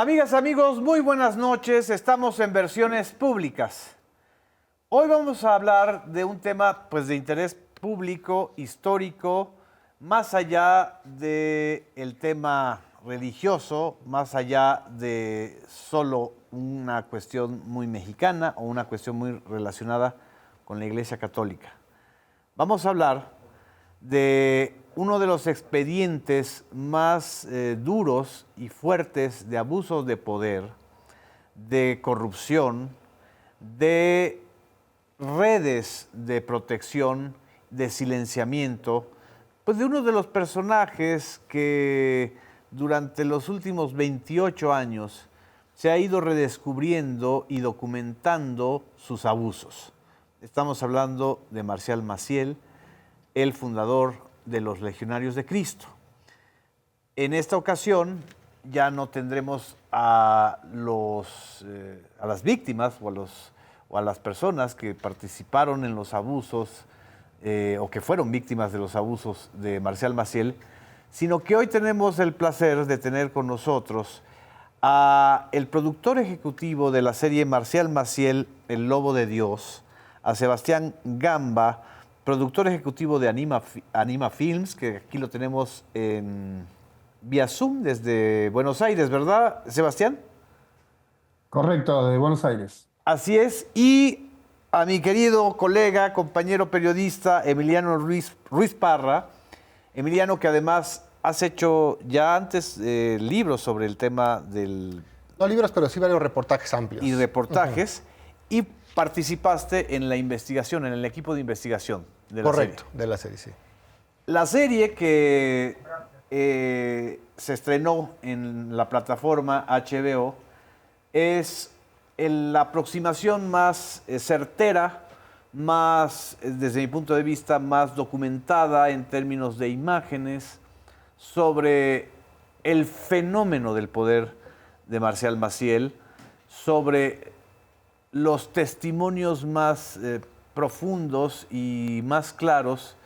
Amigas, amigos, muy buenas noches. Estamos en Versiones Públicas. Hoy vamos a hablar de un tema de interés público, histórico, más allá del tema religioso, más allá de solo una cuestión muy mexicana o una cuestión muy relacionada con la Iglesia Católica. Vamos a hablar de uno de los expedientes más duros y fuertes de abusos de poder, de corrupción, de redes de protección, de silenciamiento, de uno de los personajes que durante los últimos 28 años se ha ido redescubriendo y documentando sus abusos. Estamos hablando de Marcial Maciel, el fundador de los Legionarios de Cristo. En esta ocasión ya no tendremos a las víctimas o a las personas que participaron en los abusos o que fueron víctimas de los abusos de Marcial Maciel, sino que hoy tenemos el placer de tener con nosotros a el productor ejecutivo de la serie Marcial Maciel, El Lobo de Dios, a Sebastián Gamba, productor ejecutivo de Anima Films, que aquí lo tenemos vía Zoom desde Buenos Aires, ¿verdad, Sebastián? Correcto, de Buenos Aires. Así es. Y a mi querido colega, compañero periodista, Emiliano Ruiz Parra. Emiliano, que además has hecho ya antes libros sobre el tema del... No libros, pero sí varios reportajes amplios. Y reportajes. Y participaste en la investigación, en el equipo de investigación de la serie. Correcto, de la serie, sí. La serie que se estrenó en la plataforma HBO es la aproximación más certera, más, desde mi punto de vista, más documentada en términos de imágenes sobre el fenómeno del poder de Marcial Maciel, sobre los testimonios más profundos y más claros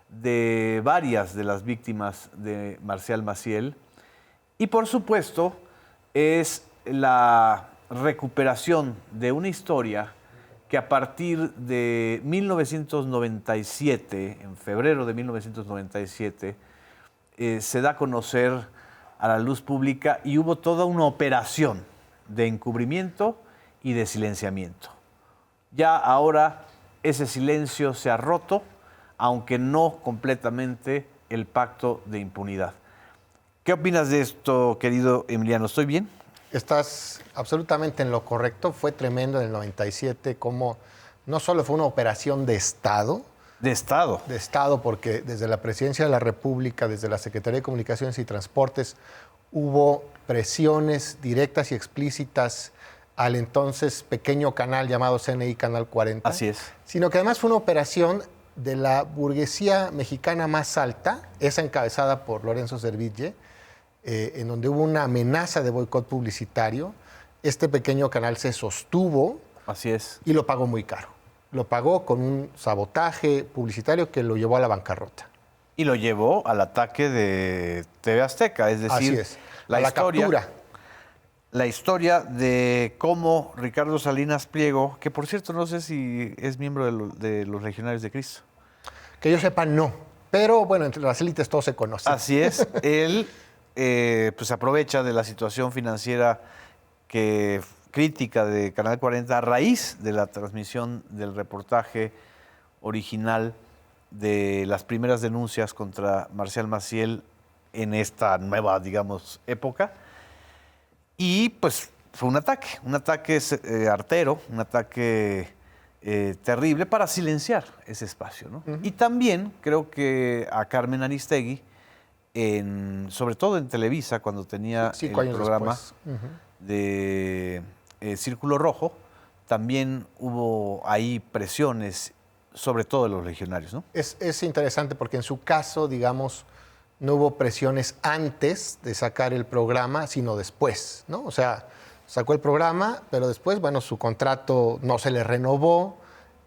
de varias de las víctimas de Marcial Maciel. Y por supuesto es la recuperación de una historia que a partir de 1997, en febrero de 1997, se da a conocer a la luz pública y hubo toda una operación de encubrimiento y de silenciamiento. Ya ahora ese silencio se ha roto, aunque no completamente el pacto de impunidad. ¿Qué opinas de esto, querido Emiliano? ¿Estoy bien? Estás absolutamente en lo correcto. Fue tremendo en el 97 como no solo fue una operación de Estado. De Estado. De Estado, porque desde la Presidencia de la República, desde la Secretaría de Comunicaciones y Transportes, hubo presiones directas y explícitas al entonces pequeño canal llamado CNI Canal 40. Así es. Sino que además fue una operación de la burguesía mexicana más alta, esa encabezada por Lorenzo Serville, en donde hubo una amenaza de boicot publicitario. Este pequeño canal se sostuvo. Así es. Y lo pagó muy caro. Lo pagó con un sabotaje publicitario que lo llevó a la bancarrota. Y lo llevó al ataque de TV Azteca, es decir, así es, la captura. La historia de cómo Ricardo Salinas Pliego, que por cierto no sé si es miembro de los Legionarios de Cristo. Que yo sepa, no. Pero bueno, entre las élites todo se conoce. Así es. Él pues aprovecha de la situación financiera crítica de Canal 40 a raíz de la transmisión del reportaje original de las primeras denuncias contra Marcial Maciel en esta nueva, digamos, época. Y pues fue un ataque artero, un ataque terrible para silenciar ese espacio, ¿no? Y también creo que a Carmen Aristegui, sobre todo en Televisa, cuando tenía el programa de Círculo Rojo, también hubo ahí presiones, sobre todo de los legionarios, ¿no? Es interesante porque en su caso, digamos, no hubo presiones antes de sacar el programa, sino después, ¿no? O sea, sacó el programa, pero después, bueno, su contrato no se le renovó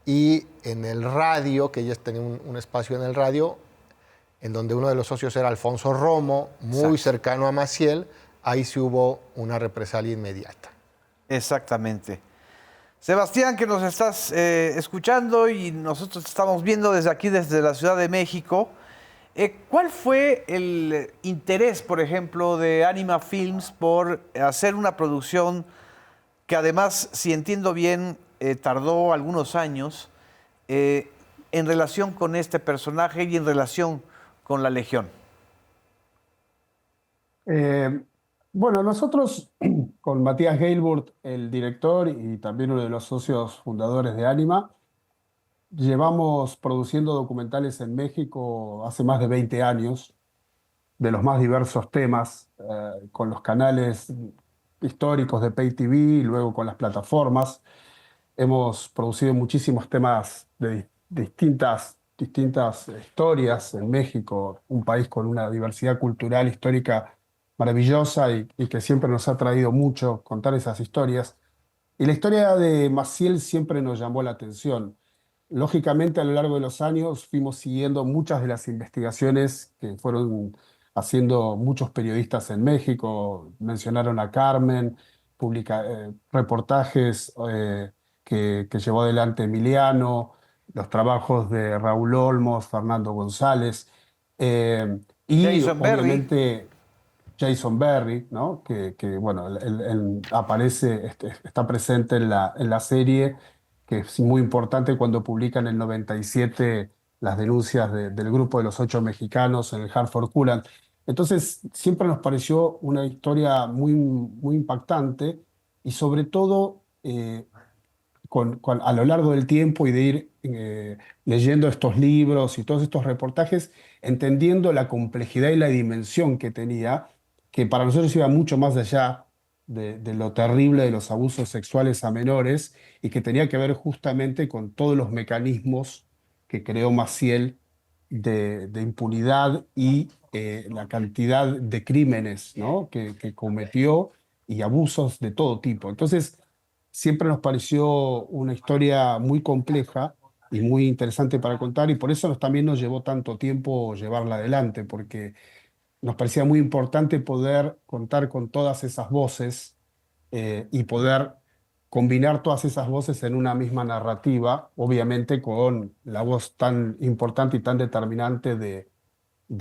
y en el radio, que ellos tenían un espacio en el radio, en donde uno de los socios era Alfonso Romo, muy cercano a Maciel, ahí sí hubo una represalia inmediata. Exactamente. Sebastián, que nos estás escuchando y nosotros te estamos viendo desde aquí, desde la Ciudad de México. ¿Cuál fue el interés, por ejemplo, de Anima Films por hacer una producción que además, si entiendo bien, tardó algunos años en relación con este personaje y en relación con la Legión? Eh, bueno, nosotros con Matías Geilburt, el director y también uno de los socios fundadores de Anima, llevamos produciendo documentales en México hace más de 20 años, de los más diversos temas, con los canales históricos de Pay TV y luego con las plataformas. Hemos producido muchísimos temas de distintas historias en México, un país con una diversidad cultural, histórica maravillosa y que siempre nos ha traído mucho contar esas historias. Y la historia de Maciel siempre nos llamó la atención. Lógicamente, a lo largo de los años fuimos siguiendo muchas de las investigaciones que fueron haciendo muchos periodistas en México. Mencionaron a Carmen, reportajes que llevó adelante Emiliano, los trabajos de Raúl Olmos, Fernando González, y Jason Berry. obviamente Jason Berry, ¿no? Bueno, él aparece, está presente en la serie, que es muy importante cuando publican en el 97 las denuncias del grupo de los 8 mexicanos en el Hartford Courant. Entonces, siempre nos pareció una historia muy impactante y sobre todo a lo largo del tiempo y de ir leyendo estos libros y todos estos reportajes, entendiendo la complejidad y la dimensión que tenía, que para nosotros iba mucho más allá de lo terrible de los abusos sexuales a menores y que tenía que ver justamente con todos los mecanismos que creó Maciel de impunidad y la cantidad de crímenes, ¿no? que cometió y abusos de todo tipo. Entonces, siempre nos pareció una historia muy compleja y muy interesante para contar y por eso también nos llevó tanto tiempo llevarla adelante, porque nos parecía muy importante poder contar con todas esas voces y poder combinar todas esas voces en una misma narrativa, obviamente con la voz tan importante y tan determinante de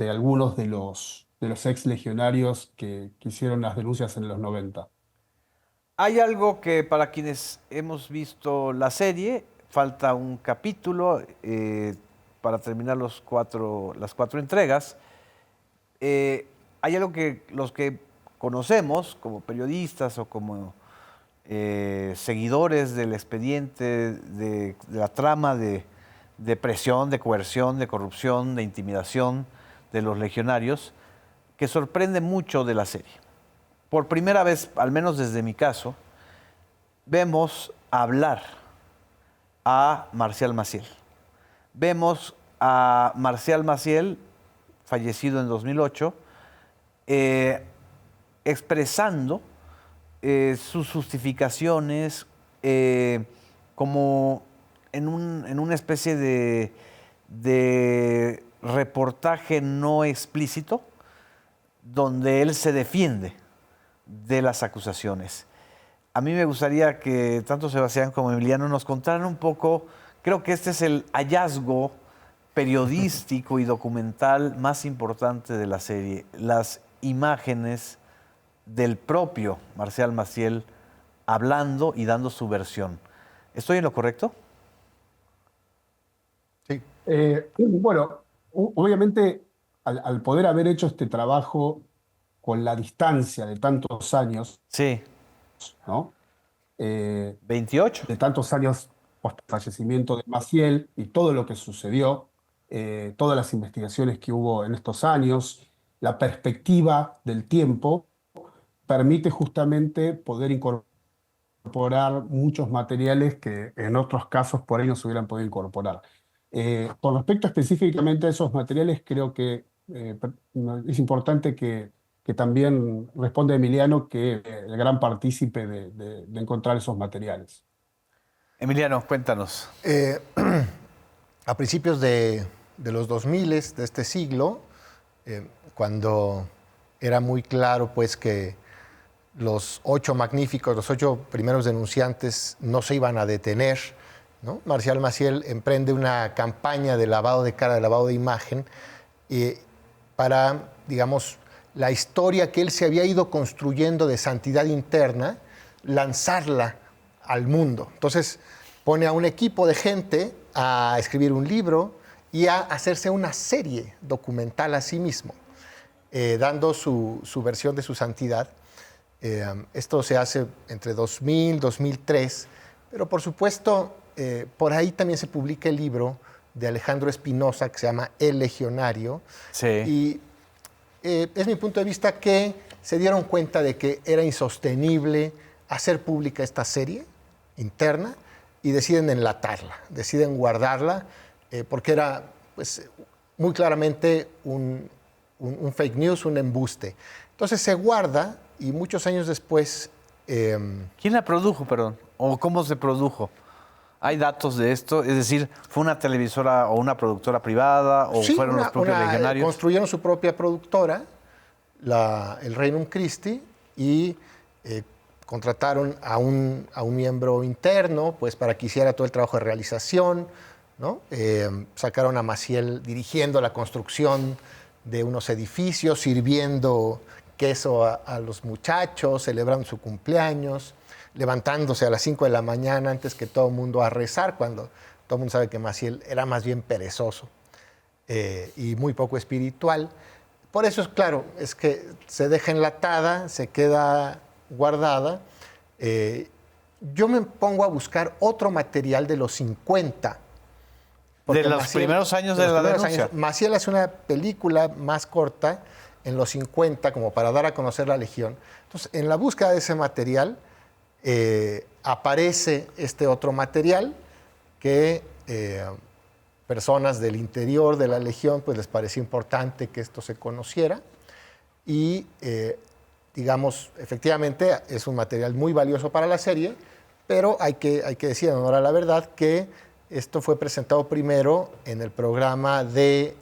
algunos de los ex legionarios que hicieron las denuncias en los 90. Hay algo que para quienes hemos visto la serie, falta un capítulo para terminar las cuatro entregas. Hay algo que los que conocemos como periodistas o como seguidores del expediente, de la trama de presión, de coerción, de corrupción, de intimidación de los legionarios, que sorprende mucho de la serie. Por primera vez, al menos desde mi caso, vemos hablar a Marcial Maciel. Vemos a Marcial Maciel, fallecido en 2008, expresando sus justificaciones como en una especie de reportaje no explícito, donde él se defiende de las acusaciones. A mí me gustaría que tanto Sebastián como Emiliano nos contaran un poco, creo que este es el hallazgo periodístico y documental más importante de la serie, las imágenes del propio Marcial Maciel hablando y dando su versión. ¿Estoy en lo correcto? Sí. Bueno, obviamente al poder haber hecho este trabajo con la distancia de tantos años, Sí, ¿no? 28. De tantos años post fallecimiento de Maciel y todo lo que sucedió, todas las investigaciones que hubo en estos años, la perspectiva del tiempo, permite justamente poder incorporar muchos materiales que en otros casos por ahí no se hubieran podido incorporar. Con respecto específicamente a esos materiales, creo que es importante que también responde Emiliano, que el gran partícipe de encontrar esos materiales. Emiliano, cuéntanos. A principios de los 2000 de este siglo, cuando era muy claro pues que los 8 magníficos, los 8 primeros denunciantes no se iban a detener, ¿no? Marcial Maciel emprende una campaña de lavado de cara, de lavado de imagen, para, digamos, la historia que él se había ido construyendo de santidad interna, lanzarla al mundo. Entonces pone a un equipo de gente a escribir un libro y a hacerse una serie documental a sí mismo, dando su versión de su santidad. Esto se hace entre 2000 y 2003, pero por supuesto por ahí también se publica el libro de Alejandro Espinosa que se llama El Legionario. Sí. Y es mi punto de vista que se dieron cuenta de que era insostenible hacer pública esta serie interna y deciden enlatarla, deciden guardarla, porque era pues, muy claramente un fake news, un embuste. Entonces se guarda y muchos años después... ¿Quién la produjo, perdón? ¿O cómo se produjo? ¿Hay datos de esto? Es decir, ¿fue una televisora o una productora privada o sí, fueron los propios legionarios? Construyeron su propia productora, el Regnum Christi, y contrataron a un miembro interno pues, para que hiciera todo el trabajo de realización, ¿no? Sacaron a Maciel dirigiendo la construcción de unos edificios, sirviendo queso a los muchachos, celebrando su cumpleaños, levantándose a las 5 de la mañana antes que todo el mundo a rezar, cuando todo el mundo sabe que Maciel era más bien perezoso y muy poco espiritual. Por eso es claro, es que se deja enlatada, se queda guardada. Yo me pongo a buscar otro material de los 50. De los primeros años de la denuncia. Maciel hace una película más corta en los 50 como para dar a conocer la Legión. Entonces, en la búsqueda de ese material aparece este otro material que personas del interior de la Legión pues les pareció importante que esto se conociera y digamos, efectivamente es un material muy valioso para la serie, pero hay que decir en honor a la verdad que esto fue presentado primero en el programa de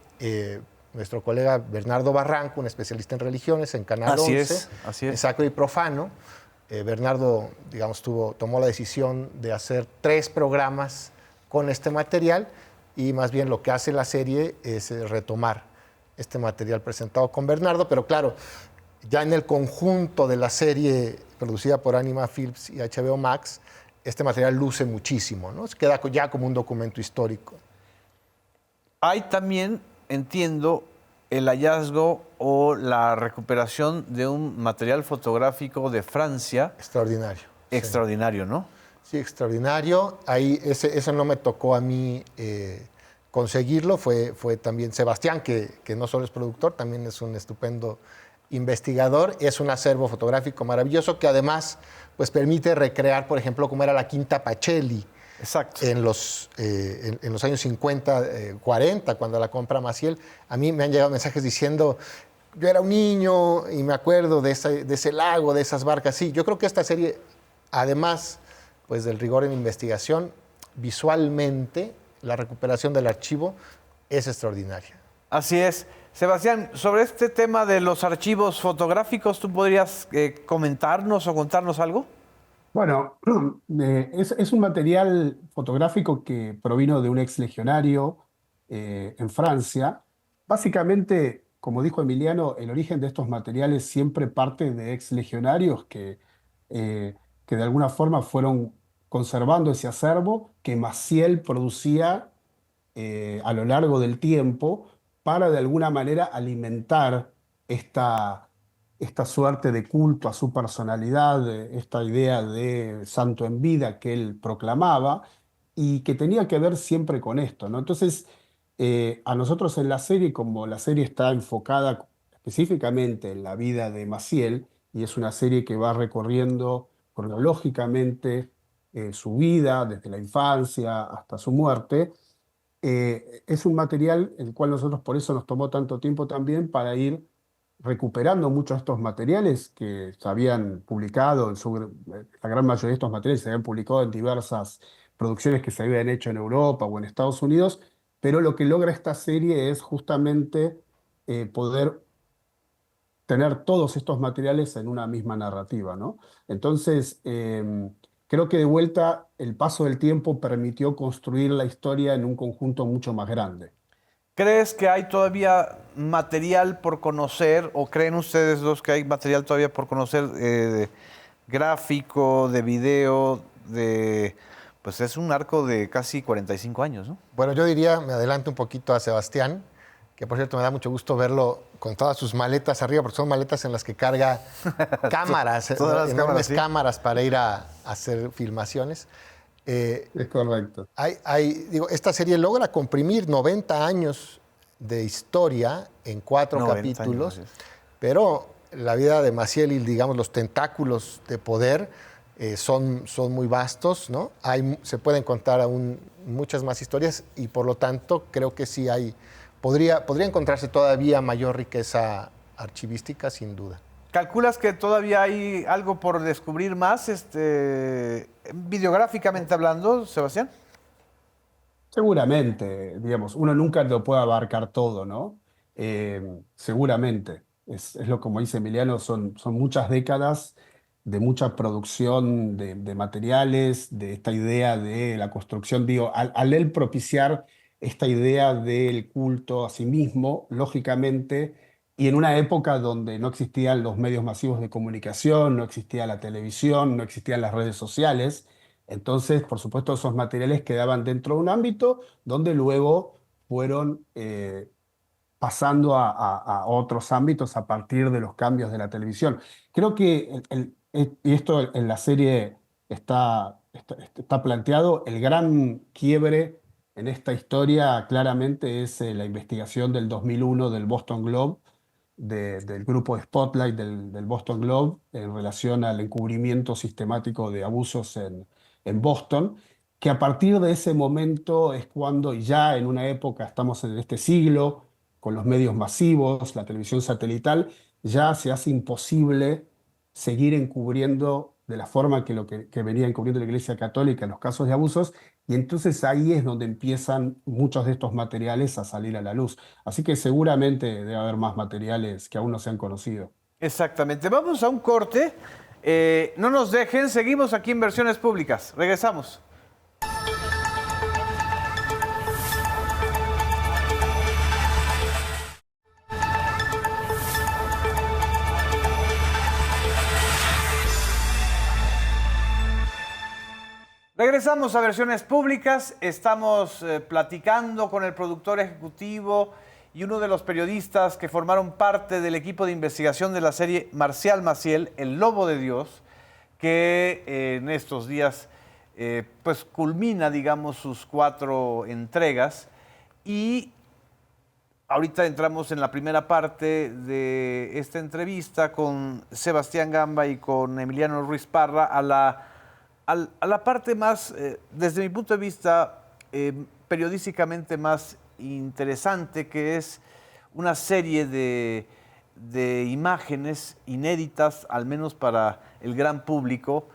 nuestro colega Bernardo Barranco, un especialista en religiones, en Canal 11, así es. Sacro y Profano. Bernardo, digamos, tomó la decisión de hacer 3 programas con este material y más bien lo que hace la serie es retomar este material presentado con Bernardo, pero claro, ya en el conjunto de la serie producida por Anima Films y HBO Max, este material luce muchísimo, ¿no? Queda ya como un documento histórico. Hay también, entiendo, el hallazgo o la recuperación de un material fotográfico de Francia. Extraordinario. Extraordinario, sí. ¿no? Sí, extraordinario. Ahí ese no me tocó a mí conseguirlo, fue también Sebastián, que no solo es productor, también es un estupendo investigador. Es un acervo fotográfico maravilloso que además pues, permite recrear, por ejemplo, cómo era la Quinta Pacelli. Exacto. En los años 50, 40, cuando la compra Maciel. A mí me han llegado mensajes diciendo, yo era un niño y me acuerdo de ese lago, de esas barcas. Sí, yo creo que esta serie, además pues, del rigor en investigación, visualmente la recuperación del archivo es extraordinaria. Así es. Sebastián, sobre este tema de los archivos fotográficos, ¿tú podrías comentarnos o contarnos algo? Bueno, es un material fotográfico que provino de un ex legionario en Francia. Básicamente, como dijo Emiliano, el origen de estos materiales siempre parte de ex legionarios que de alguna forma fueron conservando ese acervo que Maciel producía a lo largo del tiempo para de alguna manera alimentar esta suerte de culto a su personalidad, esta idea de santo en vida que él proclamaba y que tenía que ver siempre con esto, ¿no? Entonces, a nosotros en la serie, como la serie está enfocada específicamente en la vida de Maciel, y es una serie que va recorriendo cronológicamente su vida, desde la infancia hasta su muerte, es un material el cual nosotros por eso nos tomó tanto tiempo también para ir recuperando muchos de estos materiales que se habían publicado, la gran mayoría de estos materiales se habían publicado en diversas producciones que se habían hecho en Europa o en Estados Unidos, pero lo que logra esta serie es justamente poder tener todos estos materiales en una misma narrativa, ¿no? Entonces, creo que de vuelta el paso del tiempo permitió construir la historia en un conjunto mucho más grande. ¿Crees que hay todavía material por conocer o creen ustedes dos que hay material todavía por conocer de gráfico, de video, pues es un arco de casi 45 años, ¿no? Bueno, yo diría, me adelanto un poquito a Sebastián, que por cierto me da mucho gusto verlo con todas sus maletas arriba, porque son maletas en las que carga cámaras, Todas las enormes cámaras, sí. cámaras para ir a hacer filmaciones. Es correcto. Digo, esta serie logra comprimir 90 años de historia en 4 90 capítulos, años, así es. pero la vida de Maciel y, digamos, los tentáculos de poder son muy vastos, ¿no? Se pueden contar aún muchas más historias y, por lo tanto, creo que sí podría encontrarse todavía mayor riqueza archivística, sin duda. ¿Calculas que todavía hay algo por descubrir más, videográficamente hablando, Sebastián? Seguramente, digamos, uno nunca lo puede abarcar todo, ¿no? Seguramente, es lo como dice Emiliano, son muchas décadas de mucha producción de materiales, de esta idea de la construcción, digo, al él propiciar esta idea del culto a sí mismo, lógicamente, y en una época donde no existían los medios masivos de comunicación, no existía la televisión, no existían las redes sociales, entonces, por supuesto, esos materiales quedaban dentro de un ámbito donde luego fueron pasando a otros ámbitos a partir de los cambios de la televisión. Creo que, y esto en la serie está planteado, el gran quiebre en esta historia claramente es la investigación del 2001 del Boston Globe, del grupo Spotlight del Boston Globe en relación al encubrimiento sistemático de abusos en Boston, que a partir de ese momento es cuando ya en una época, estamos en este siglo, con los medios masivos, la televisión satelital, ya se hace imposible seguir encubriendo de la forma que venía encubriendo la Iglesia Católica en los casos de abusos, y entonces ahí es donde empiezan muchos de estos materiales a salir a la luz. Así que seguramente debe haber más materiales que aún no se han conocido. Exactamente. Vamos a un corte. No nos dejen, seguimos aquí en Versiones Públicas. Regresamos. Regresamos a Versiones Públicas. Estamos platicando con el productor ejecutivo y uno de los periodistas que formaron parte del equipo de investigación de la serie Marcial Maciel, El Lobo de Dios, que en estos días pues culmina, digamos, sus 4 entregas. Y ahorita entramos en la primera parte de esta entrevista con Sebastián Gamba y con Emiliano Ruiz Parra a la parte más, desde mi punto de vista, periodísticamente más interesante, que es una serie de imágenes inéditas, al menos para el gran público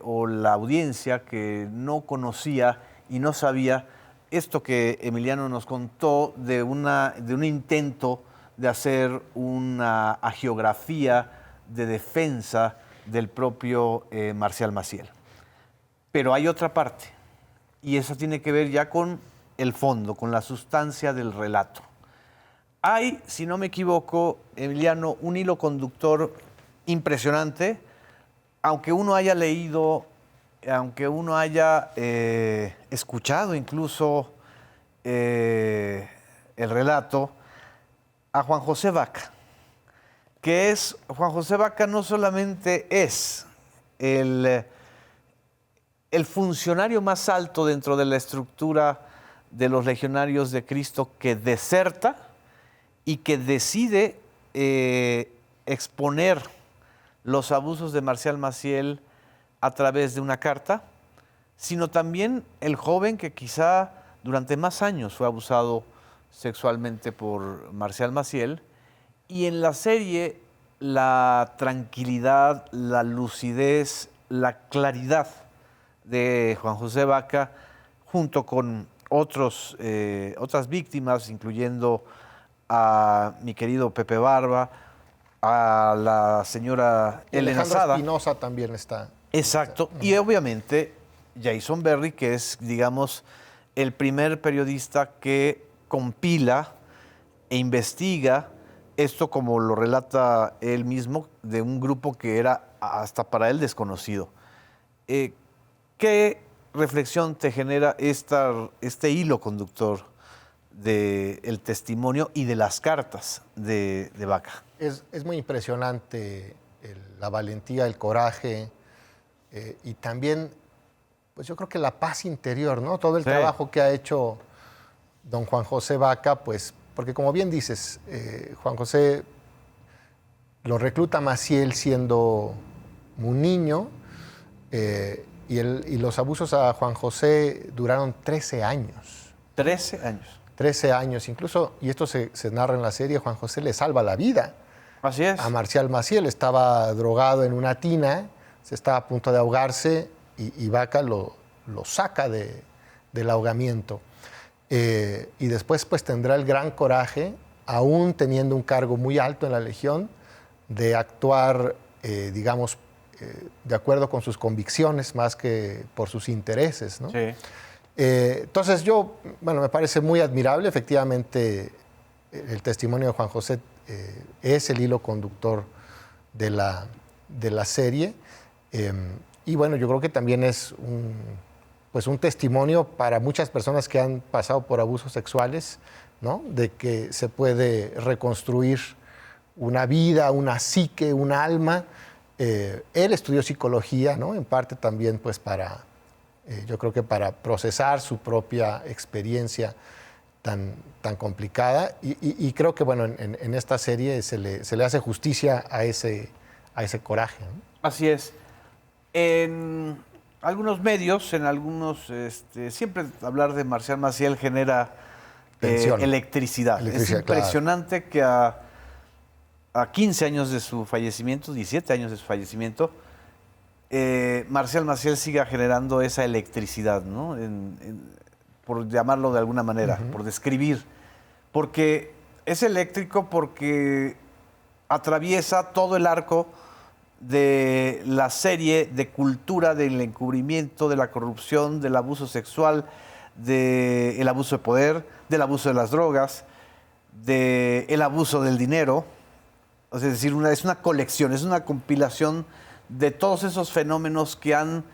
o la audiencia que no conocía y no sabía esto que Emiliano nos contó de un intento de hacer una hagiografía de defensa del propio Marcial Maciel. Pero hay otra parte, y esa tiene que ver ya con el fondo, con la sustancia del relato. Hay, si no me equivoco, Emiliano, un hilo conductor impresionante, aunque uno haya leído, aunque uno haya escuchado incluso el relato, a Juan José Vaca, que Juan José Vaca no solamente es el funcionario más alto dentro de la estructura de los legionarios de Cristo que deserta y que decide exponer los abusos de Marcial Maciel a través de una carta, sino también el joven que quizá durante más años fue abusado sexualmente por Marcial Maciel. Y en la serie la tranquilidad, la lucidez, la claridad de Juan José Vaca, junto con otras víctimas, incluyendo a mi querido Pepe Barba, a la señora Elena Alejandro Sada. Espinosa también está. Exacto. Y obviamente Jason Berry, que es, digamos, el primer periodista que compila e investiga esto, como lo relata él mismo, de un grupo que era hasta para él desconocido. ¿Qué reflexión te genera este hilo conductor del testimonio y de las cartas de Vaca? Es muy impresionante la valentía, el coraje y también, pues yo creo que la paz interior, ¿no? Todo el Sí. trabajo que ha hecho don Juan José Vaca, pues, porque como bien dices, Juan José lo recluta Maciel siendo un niño y los abusos a Juan José duraron 13 años. 13 años. 13 años, incluso, y esto se narra en la serie, Juan José le salva la vida Así es. a Marcial Maciel. Estaba drogado en una tina, se estaba a punto de ahogarse y Vaca lo saca del ahogamiento. Y después pues tendrá el gran coraje, aún teniendo un cargo muy alto en la Legión, de actuar, digamos, de acuerdo con sus convicciones más que por sus intereses, ¿no? Sí. Entonces me parece muy admirable, efectivamente, el testimonio de Juan José es el hilo conductor de la serie. Y bueno, yo creo que también es un testimonio para muchas personas que han pasado por abusos sexuales, ¿no? De que se puede reconstruir una vida, una psique, un alma. Él estudió psicología, ¿no? En parte también pues yo creo que para procesar su propia experiencia tan complicada y creo que bueno, en esta serie se le hace justicia a ese coraje, ¿no? Así es. En algunos medios, siempre hablar de Marcial Maciel genera Tensión. electricidad. Electricidad, Es impresionante que a 15 años de su fallecimiento, 17 años de su fallecimiento, Marcial Maciel siga generando esa electricidad, ¿no? Por llamarlo de alguna manera, por describir. Porque es eléctrico porque atraviesa todo el arco de la serie de cultura del encubrimiento, de la corrupción, del abuso sexual, del abuso de poder, del abuso de las drogas, del abuso del dinero. Es decir, es una colección, es una compilación de todos esos fenómenos que han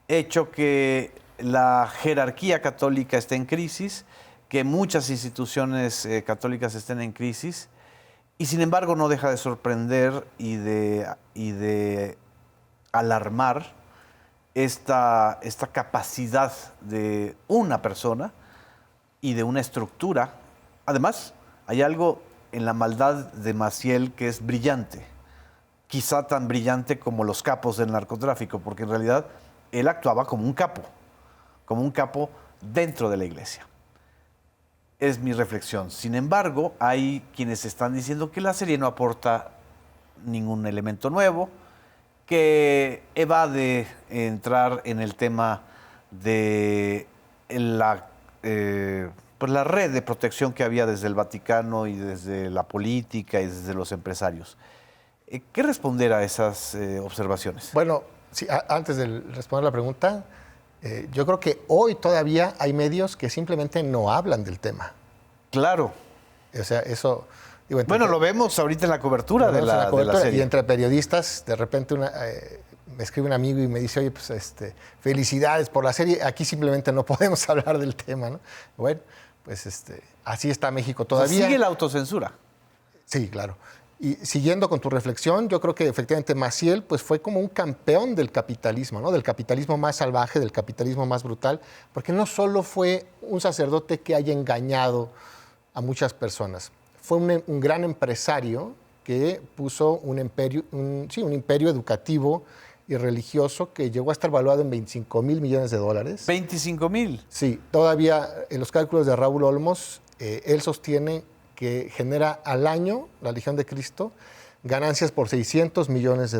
hecho que la jerarquía católica esté en crisis, que muchas instituciones católicas estén en crisis, y sin embargo no deja de sorprender y de alarmar esta capacidad de una persona y de una estructura. Además, hay algo en la maldad de Maciel que es brillante, quizá tan brillante como los capos del narcotráfico, porque en realidad él actuaba como un capo dentro de la iglesia. Es mi reflexión. Sin embargo, hay quienes están diciendo que la serie no aporta ningún elemento nuevo, que evade entrar en el tema de la red de protección que había desde el Vaticano y desde la política y desde los empresarios. ¿Qué responder a esas observaciones? Bueno, sí, antes de responder la pregunta, yo creo que hoy todavía hay medios que simplemente no hablan del tema. Claro. O sea, eso... Digo, Bueno, lo vemos ahorita en la cobertura, de la serie. Y entre periodistas, de repente me escribe un amigo y me dice, oye, pues felicidades por la serie. Aquí simplemente no podemos hablar del tema, ¿no? Bueno, pues así está México todavía. O sea, sigue la autocensura. Sí, claro. Y siguiendo con tu reflexión, yo creo que efectivamente Maciel pues, fue como un campeón del capitalismo, ¿no? Del capitalismo más salvaje, del capitalismo más brutal, porque no solo fue un sacerdote que haya engañado a muchas personas, fue un gran empresario que puso un imperio educativo y religioso que llegó a estar valuado en $25 mil millones. ¿25 mil? Sí, todavía en los cálculos de Raúl Olmos, él sostiene que genera al año, la Legión de Cristo, ganancias por $600 millones,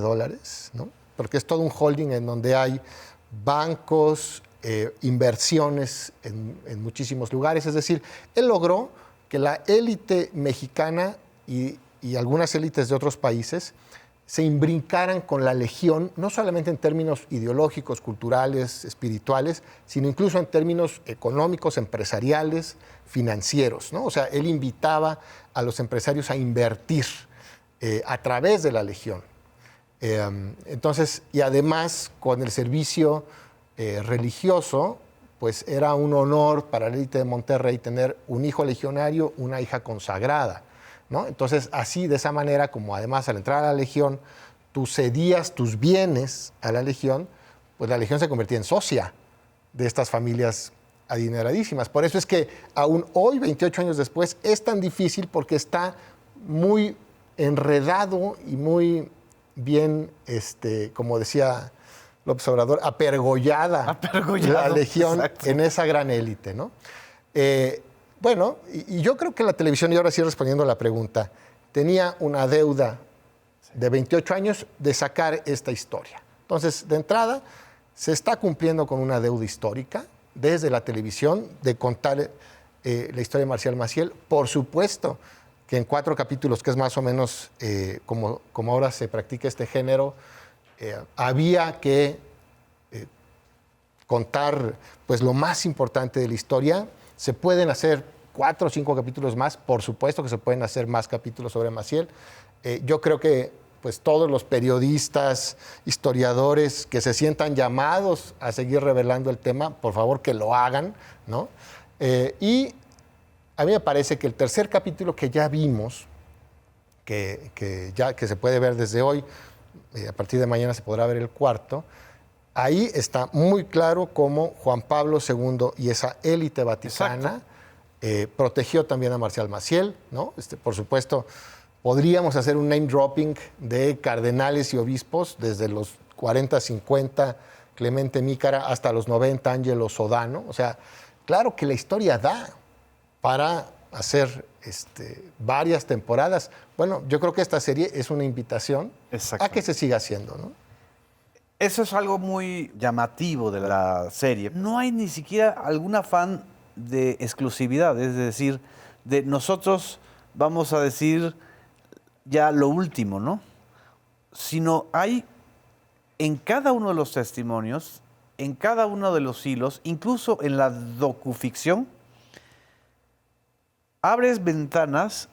¿no? Porque es todo un holding en donde hay bancos, inversiones en muchísimos lugares. Es decir, él logró que la élite mexicana y y algunas élites de otros países se imbrincaran con la Legión, no solamente en términos ideológicos, culturales, espirituales, sino incluso en términos económicos, empresariales, financieros, ¿no? O sea, él invitaba a los empresarios a invertir a través de la Legión. Entonces, y además con el servicio religioso, pues era un honor para la élite de Monterrey tener un hijo legionario, una hija consagrada, ¿no? Entonces, así, de esa manera, como además al entrar a la Legión, tú cedías tus bienes a la Legión, pues la Legión se convertía en socia de estas familias adineradísimas. Por eso es que aún hoy, 28 años después, es tan difícil porque está muy enredado y muy bien, como decía López Obrador, apergollada la Legión, exacto, en esa gran élite, ¿no? Bueno, y yo creo que la televisión, y ahora sí respondiendo a la pregunta, tenía una deuda de 28 años de sacar esta historia. Entonces, de entrada, se está cumpliendo con una deuda histórica desde la televisión de contar la historia de Marcial Maciel. Por supuesto que en 4 capítulos, que es más o menos como ahora se practica este género, había que contar pues, lo más importante de la historia. Se pueden hacer 4 o 5 capítulos más, por supuesto que se pueden hacer más capítulos sobre Maciel. Yo creo que pues, todos los periodistas, historiadores que se sientan llamados a seguir revelando el tema, por favor que lo hagan, ¿no? Y a mí me parece que el tercer capítulo que ya vimos, que se puede ver desde hoy, a partir de mañana se podrá ver el cuarto, ahí está muy claro cómo Juan Pablo II y esa élite vaticana protegió también a Marcial Maciel, ¿no? Por supuesto, podríamos hacer un name dropping de cardenales y obispos desde los 40, 50, Clemente Mícara, hasta los 90, Angelo Sodano. O sea, claro que la historia da para hacer varias temporadas. Bueno, yo creo que esta serie es una invitación a que se siga haciendo, ¿no? Eso es algo muy llamativo de la serie. No hay ni siquiera algún afán de exclusividad, es decir, de nosotros vamos a decir ya lo último, ¿no? Sino hay en cada uno de los testimonios, en cada uno de los hilos, incluso en la docuficción, abres ventanas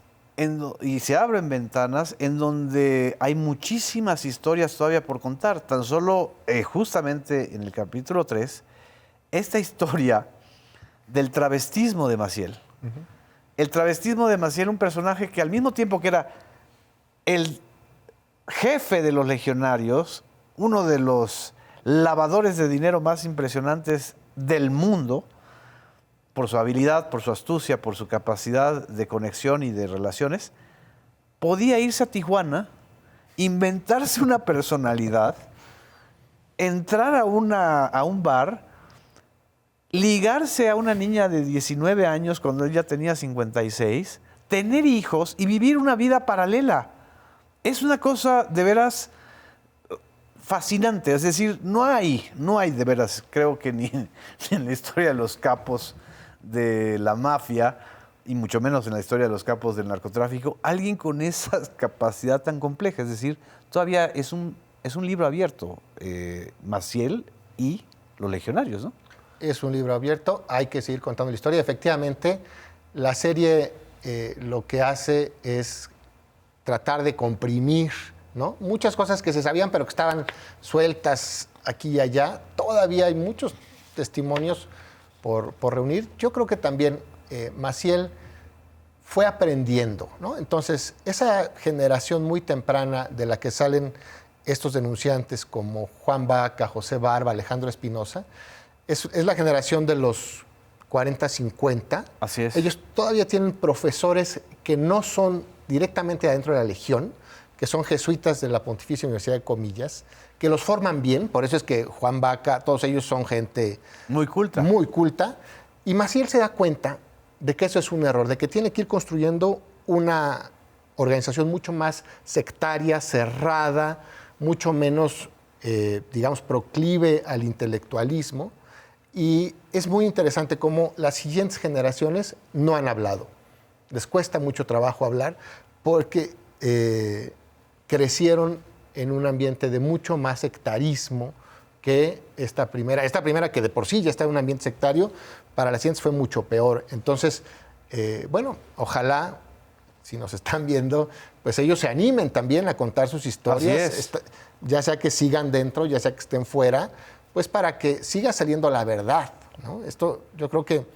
y se abren ventanas en donde hay muchísimas historias todavía por contar. Tan solo, justamente en el capítulo 3, esta historia del travestismo de Maciel. El travestismo de Maciel, un personaje que al mismo tiempo que era el jefe de los legionarios, uno de los lavadores de dinero más impresionantes del mundo, por su habilidad, por su astucia, por su capacidad de conexión y de relaciones, podía irse a Tijuana, inventarse una personalidad, entrar a un bar, ligarse a una niña de 19 años cuando él ya tenía 56, tener hijos y vivir una vida paralela. Es una cosa de veras fascinante. Es decir, no hay de veras, creo que ni en la historia de los capos de la mafia, y mucho menos en la historia de los capos del narcotráfico, alguien con esa capacidad tan compleja. Es decir, todavía es un libro abierto, Maciel y los legionarios, ¿no? Es un libro abierto, hay que seguir contando la historia. Efectivamente, la serie lo que hace es tratar de comprimir, ¿no? Muchas cosas que se sabían, pero que estaban sueltas aquí y allá. Todavía hay muchos testimonios por reunir. Yo creo que también Maciel fue aprendiendo, ¿no? Entonces, esa generación muy temprana de la que salen estos denunciantes como Juan Baca, José Barba, Alejandro Espinosa, es la generación de los 40, 50. Así es. Ellos todavía tienen profesores que no son directamente adentro de la Legión, que son jesuitas de la Pontificia Universidad de Comillas, que los forman bien. Por eso es que Juan Baca, todos ellos son gente muy culta. Muy culta. Y Maciel se da cuenta de que eso es un error, de que tiene que ir construyendo una organización mucho más sectaria, cerrada, mucho menos, digamos, proclive al intelectualismo. Y es muy interesante cómo las siguientes generaciones no han hablado. Les cuesta mucho trabajo hablar porque eh, crecieron en un ambiente de mucho más sectarismo que esta primera. Esta primera, que de por sí ya está en un ambiente sectario, para las siguientes fue mucho peor. Entonces, bueno, ojalá, si nos están viendo, pues ellos se animen también a contar sus historias, ya sea que sigan dentro, ya sea que estén fuera, pues para que siga saliendo la verdad, ¿no? Esto, yo creo que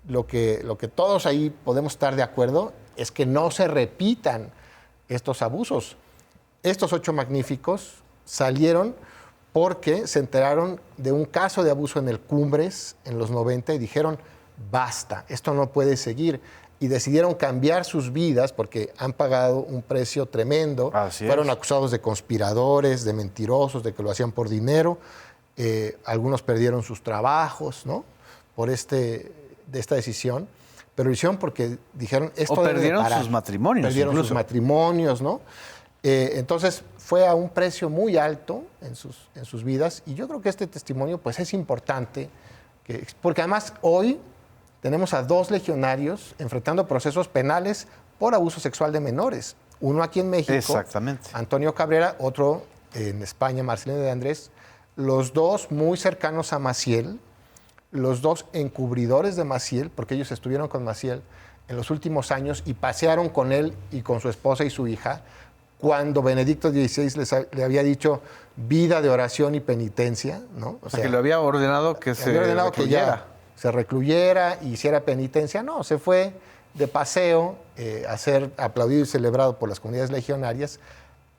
lo que todos ahí podemos estar de acuerdo es que no se repitan estos abusos. Estos 8 magníficos salieron porque se enteraron de un caso de abuso en el Cumbres en los 90 y dijeron, basta, esto no puede seguir. Y decidieron cambiar sus vidas porque han pagado un precio tremendo. Fueron acusados de conspiradores, de mentirosos, de que lo hacían por dinero. Algunos perdieron sus trabajos, ¿no? Por de esta decisión. Pero lo hicieron porque dijeron, esto debe perdieron parar. sus matrimonios. Perdieron sus matrimonios, ¿no? Entonces fue a un precio muy alto en sus vidas. Y yo creo que este testimonio pues, es importante, porque además hoy tenemos a 2 legionarios enfrentando procesos penales por abuso sexual de menores. Uno aquí en México, exactamente, Antonio Cabrera, otro en España, Marcelino de Andrés, los 2 muy cercanos a Maciel, los 2 encubridores de Maciel, porque ellos estuvieron con Maciel en los últimos años y pasearon con él y con su esposa y su hija, cuando Benedicto XVI le había dicho vida de oración y penitencia, ¿no? O sea, que le había ordenado que se recluyera. Se recluyera y hiciera penitencia. No, se fue de paseo a ser aplaudido y celebrado por las comunidades legionarias.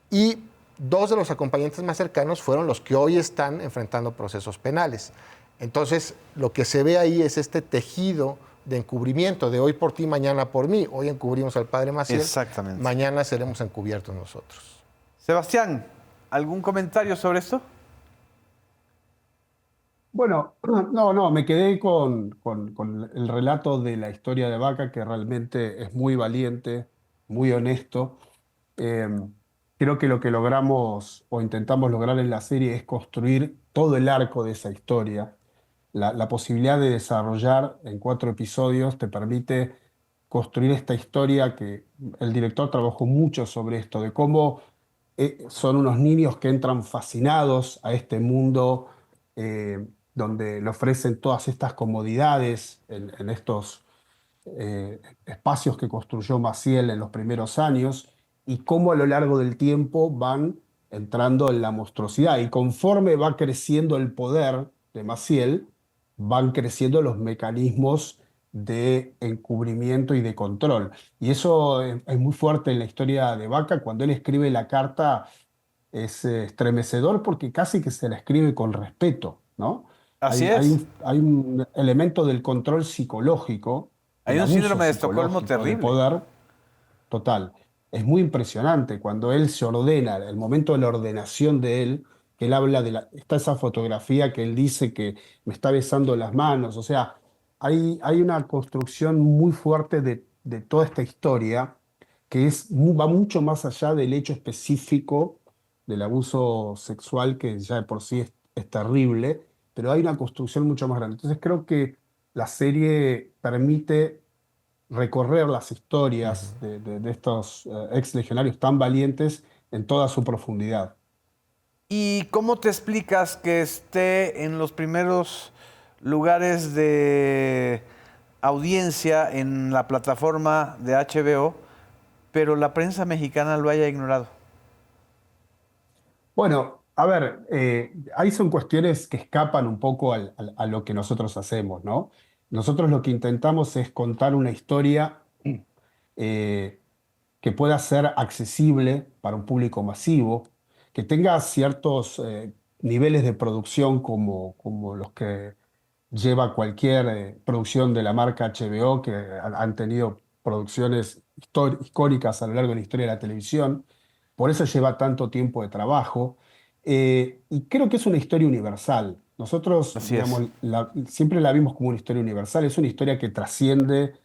Y 2 de los acompañantes más cercanos fueron los que hoy están enfrentando procesos penales. Entonces, lo que se ve ahí es este tejido de encubrimiento, de hoy por ti, mañana por mí. Hoy encubrimos al padre Maciel, exactamente, mañana seremos encubiertos nosotros. Sebastián, ¿algún comentario sobre esto? Bueno, no, me quedé con el relato de la historia de Vaca, que realmente es muy valiente, muy honesto. Eh, Creo que lo que logramos o intentamos lograr en la serie es construir todo el arco de esa historia. La posibilidad de desarrollar en 4 episodios te permite construir esta historia que el director trabajó mucho sobre esto, de cómo son unos niños que entran fascinados a este mundo donde le ofrecen todas estas comodidades en estos espacios que construyó Maciel en los primeros años y cómo a lo largo del tiempo van entrando en la monstruosidad. Y conforme va creciendo el poder de Maciel, van creciendo los mecanismos de encubrimiento y de control. Y eso es muy fuerte en la historia de Vaca. Cuando él escribe la carta es estremecedor porque casi que se la escribe con respeto, ¿no? Así Hay un elemento del control psicológico, hay el un abuso síndrome de Estocolmo psicológico de terrible. poder total. Es muy impresionante cuando él se ordena, el momento de la ordenación de él, que él habla está esa fotografía que él dice que me está besando las manos, o sea, hay una construcción muy fuerte de toda esta historia que va mucho más allá del hecho específico del abuso sexual, que ya de por sí es terrible, pero hay una construcción mucho más grande. Entonces creo que la serie permite recorrer las historias de estos ex legionarios tan valientes en toda su profundidad. ¿Y cómo te explicas que esté en los primeros lugares de audiencia en la plataforma de HBO, pero la prensa mexicana lo haya ignorado? Bueno, a ver, ahí son cuestiones que escapan un poco a lo que nosotros hacemos, ¿no? Nosotros lo que intentamos es contar una historia eh, que pueda ser accesible para un público masivo, que tenga ciertos niveles de producción como los que lleva cualquier producción de la marca HBO, que han tenido producciones icónicas a lo largo de la historia de la televisión. Por eso lleva tanto tiempo de trabajo. Y creo que es una historia universal. Nosotros, Así es. digamos, siempre la vimos como una historia universal. Es una historia que trasciende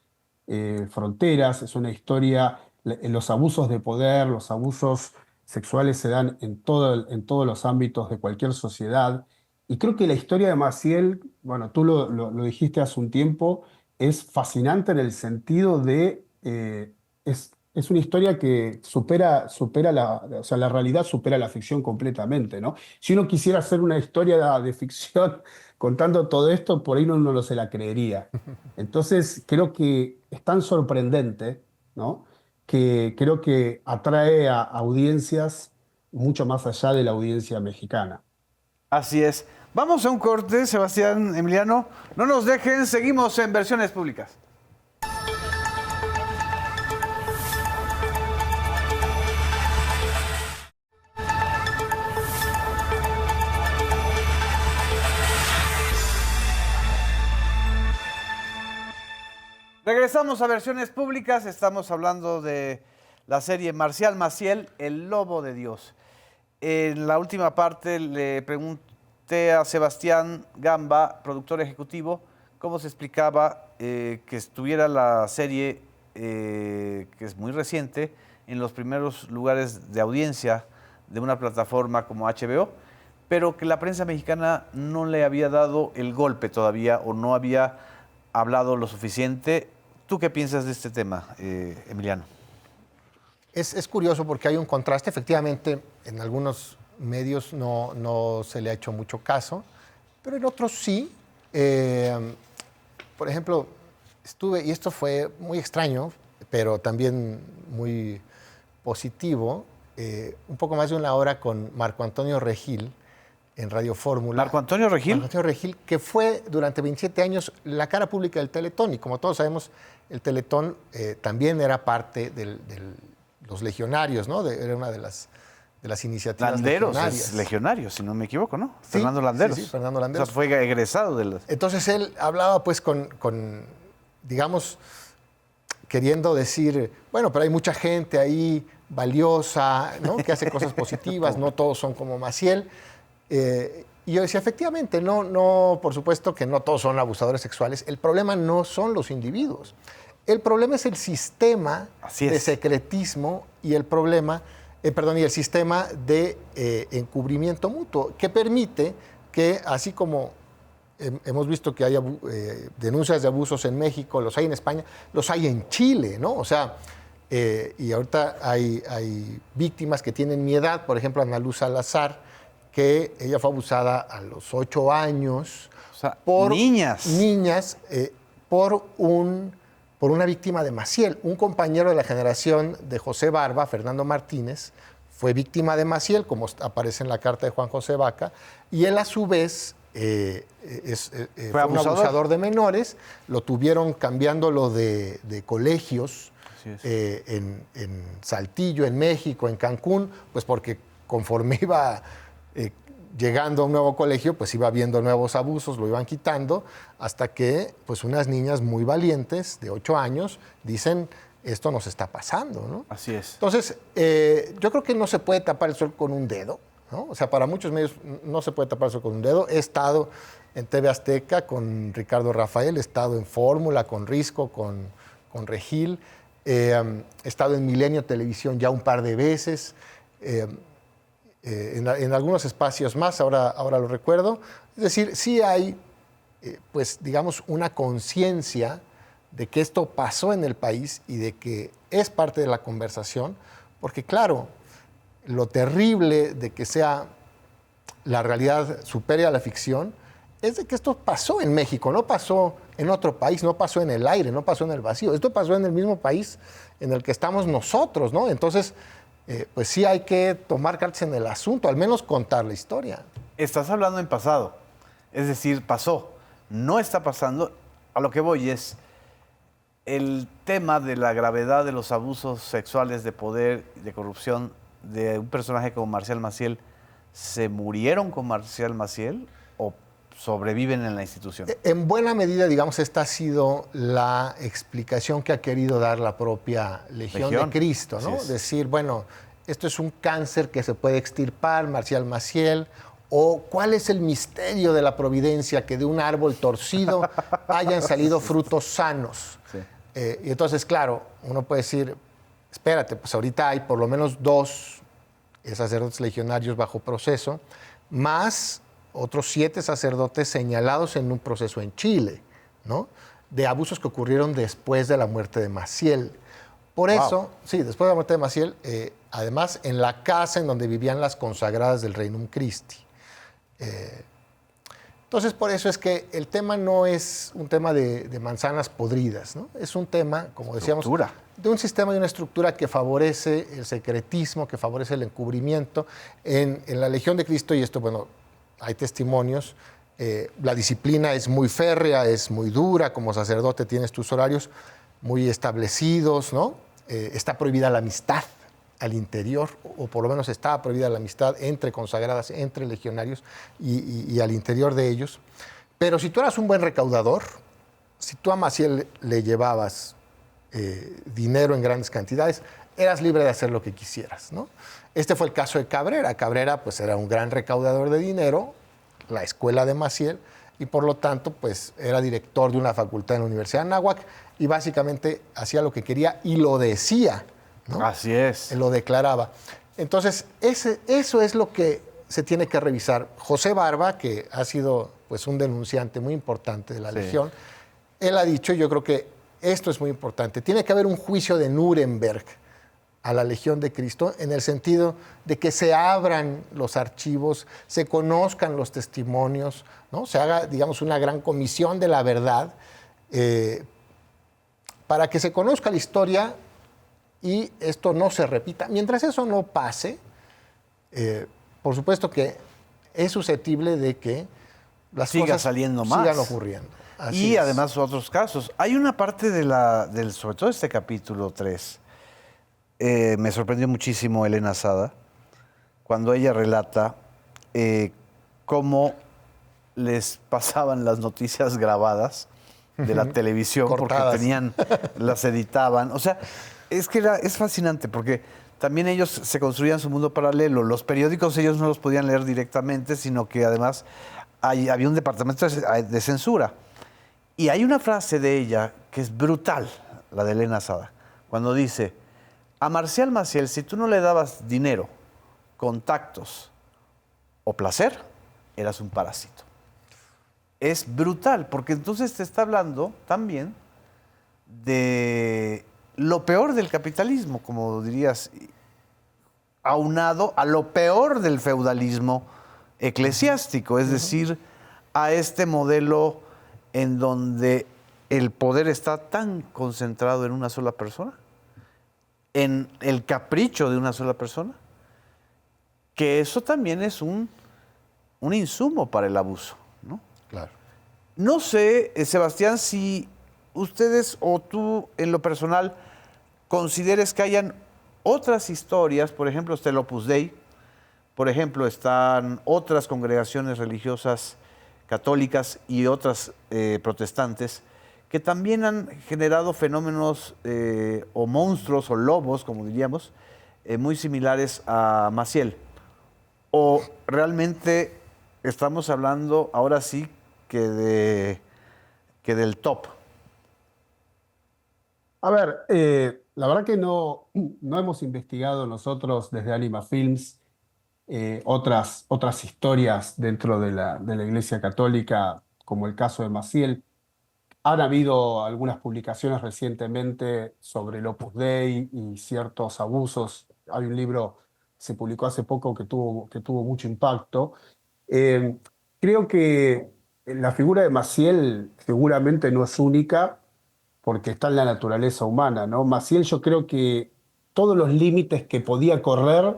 fronteras, es una historia, los abusos de poder, los abusos sexuales se dan en todos los ámbitos de cualquier sociedad. Y creo que la historia de Maciel, bueno, tú lo dijiste hace un tiempo, es fascinante en el sentido de, es es una historia que o sea, la realidad supera la ficción completamente, ¿no? Si uno quisiera hacer una historia de ficción contando todo esto, por ahí uno no se la creería. Entonces, creo que es tan sorprendente, ¿no? Que creo que atrae a audiencias mucho más allá de la audiencia mexicana. Así es. Vamos a un corte, Sebastián, Emiliano. No nos dejen, seguimos en Versiones Públicas. Regresamos a Versiones Públicas, estamos hablando de la serie Marcial Maciel, El Lobo de Dios. En la última parte le pregunté a Sebastián Gamba, productor ejecutivo, cómo se explicaba que estuviera la serie, que es muy reciente, en los primeros lugares de audiencia de una plataforma como HBO, pero que la prensa mexicana no le había dado el golpe todavía o no había hablado lo suficiente. ¿Tú qué piensas de este tema, Emiliano? Es curioso porque hay un contraste. Efectivamente, en algunos medios no se le ha hecho mucho caso, pero en otros sí. Por ejemplo, y esto fue muy extraño, pero también muy positivo, un poco más de una hora con Marco Antonio Regil en Radio Fórmula. ¿Marco Antonio Regil? Marco Antonio Regil, que fue durante 27 años la cara pública del Teletón. Y como todos sabemos, el Teletón también era parte de los legionarios, ¿no? Era una de las iniciativas Landeros, legionarias. es legionario, si no me equivoco, ¿no? Sí, Fernando Landeros. sí, Fernando Landeros. O sea, fue egresado de las... Entonces él hablaba pues digamos, queriendo decir, bueno, pero hay mucha gente ahí valiosa, ¿no? Que hace cosas positivas, no todos son como Maciel. Y yo decía, efectivamente, no, por supuesto que no todos son abusadores sexuales. El problema no son los individuos. El problema es el sistema de secretismo y el problema, y el sistema de encubrimiento mutuo, que permite que, así como hemos visto que hay denuncias de abusos en México, los hay en España, los hay en Chile, ¿no? O sea, y ahorita hay víctimas que tienen mi edad, por ejemplo, Ana Luz Salazar, que ella fue abusada a los 8 años. O sea, por niñas. Por una víctima de Maciel. Un compañero de la generación de José Barba, Fernando Martínez, fue víctima de Maciel, como aparece en la carta de Juan José Vaca, y él a su vez fue un abusador de menores. Lo tuvieron cambiándolo de colegios en Saltillo, en México, en Cancún, pues porque conforme iba llegando a un nuevo colegio, pues iba viendo nuevos abusos, lo iban quitando, hasta que pues unas niñas muy valientes, de 8 años, dicen, esto nos está pasando, ¿no? Así es. Entonces, yo creo que no se puede tapar el sol con un dedo, ¿no? O sea, para muchos medios no se puede tapar el sol con un dedo. He estado en TV Azteca con Ricardo Rafael, he estado en Fórmula con Risco, con Regil, he estado en Milenio Televisión ya un par de veces, en algunos espacios más, ahora lo recuerdo. Es decir, sí hay, pues digamos, una conciencia de que esto pasó en el país y de que es parte de la conversación, porque claro, lo terrible de que sea la realidad supere a la ficción es de que esto pasó en México, no pasó en otro país, no pasó en el aire, no pasó en el vacío, esto pasó en el mismo país en el que estamos nosotros, ¿no? Entonces, pues sí hay que tomar cartas en el asunto, al menos contar la historia. Estás hablando en pasado, es decir, pasó, no está pasando. A lo que voy es el tema de la gravedad de los abusos sexuales, de poder, de corrupción de un personaje como Marcial Maciel. ¿Se murieron con Marcial Maciel o sobreviven en la institución? En buena medida, digamos, esta ha sido la explicación que ha querido dar la propia Legión de Cristo, ¿no? Es decir, bueno, esto es un cáncer que se puede extirpar, Marcial Maciel, o cuál es el misterio de la providencia, que de un árbol torcido hayan salido frutos sanos. Sí. Y entonces, claro, uno puede decir, espérate, pues ahorita hay por lo menos 2 sacerdotes legionarios bajo proceso, más otros 7 sacerdotes señalados en un proceso en Chile, ¿no? De abusos que ocurrieron después de la muerte de Maciel. Por Wow. eso, sí, después de la muerte de Maciel, además en la casa en donde vivían las consagradas del Regnum Christi. Entonces, por eso es que el tema no es un tema de manzanas podridas, ¿no? Es un tema, como decíamos, Estructura. de un sistema y una estructura que favorece el secretismo, que favorece el encubrimiento. En la Legión de Cristo, y esto, bueno, hay testimonios, la disciplina es muy férrea, es muy dura, como sacerdote tienes tus horarios muy establecidos, ¿no? Está prohibida la amistad al interior, o por lo menos estaba prohibida la amistad entre consagradas, entre legionarios y al interior de ellos. Pero si tú eras un buen recaudador, si tú a Maciel le llevabas dinero en grandes cantidades, eras libre de hacer lo que quisieras, ¿no? Este fue el caso de Cabrera. Cabrera pues era un gran recaudador de dinero, la escuela de Maciel, y por lo tanto pues era director de una facultad en la Universidad de Anáhuac y básicamente hacía lo que quería y lo decía, ¿no? Así es. Lo declaraba. Entonces, eso es lo que se tiene que revisar. José Barba, que ha sido pues, un denunciante muy importante de la Sí. Legión, él ha dicho, y yo creo que esto es muy importante, tiene que haber un juicio de Nuremberg a la Legión de Cristo en el sentido de que se abran los archivos, se conozcan los testimonios, ¿no? Se haga, digamos, una gran comisión de la verdad para que se conozca la historia y esto no se repita. Mientras eso no pase, por supuesto que es susceptible de que las Siga cosas saliendo más. sigan ocurriendo. Así Y es. además otros casos. Hay una parte sobre todo este capítulo 3, me sorprendió muchísimo Elena Sada, cuando ella relata cómo les pasaban las noticias grabadas de la televisión, Cortadas. porque las editaban. O sea, es que es fascinante, porque también ellos se construían su mundo paralelo. Los periódicos ellos no los podían leer directamente, sino que además había un departamento de censura. Y hay una frase de ella que es brutal, la de Elena Sada, cuando dice: a Marcial Maciel, si tú no le dabas dinero, contactos o placer, eras un parásito. Es brutal, porque entonces te está hablando también de lo peor del capitalismo, como dirías, aunado a lo peor del feudalismo eclesiástico, es decir, a este modelo en donde el poder está tan concentrado en una sola persona, en el capricho de una sola persona, que eso también es un insumo para el abuso, ¿no? Claro. No sé, Sebastián, si ustedes o tú en lo personal consideres que hayan otras historias, por ejemplo, está el Opus Dei, por ejemplo, están otras congregaciones religiosas católicas y otras protestantes, que también han generado fenómenos o monstruos o lobos, como diríamos, muy similares a Maciel. O realmente estamos hablando ahora sí que del top. A ver, la verdad que no hemos investigado nosotros desde Anima Films otras historias dentro de la Iglesia Católica, como el caso de Maciel. Han habido algunas publicaciones recientemente sobre el Opus Dei y ciertos abusos. Hay un libro que se publicó hace poco que tuvo mucho impacto. Eh, Creo que la figura de Maciel seguramente no es única porque está en la naturaleza humana, ¿no? Maciel, yo creo que todos los límites que podía correr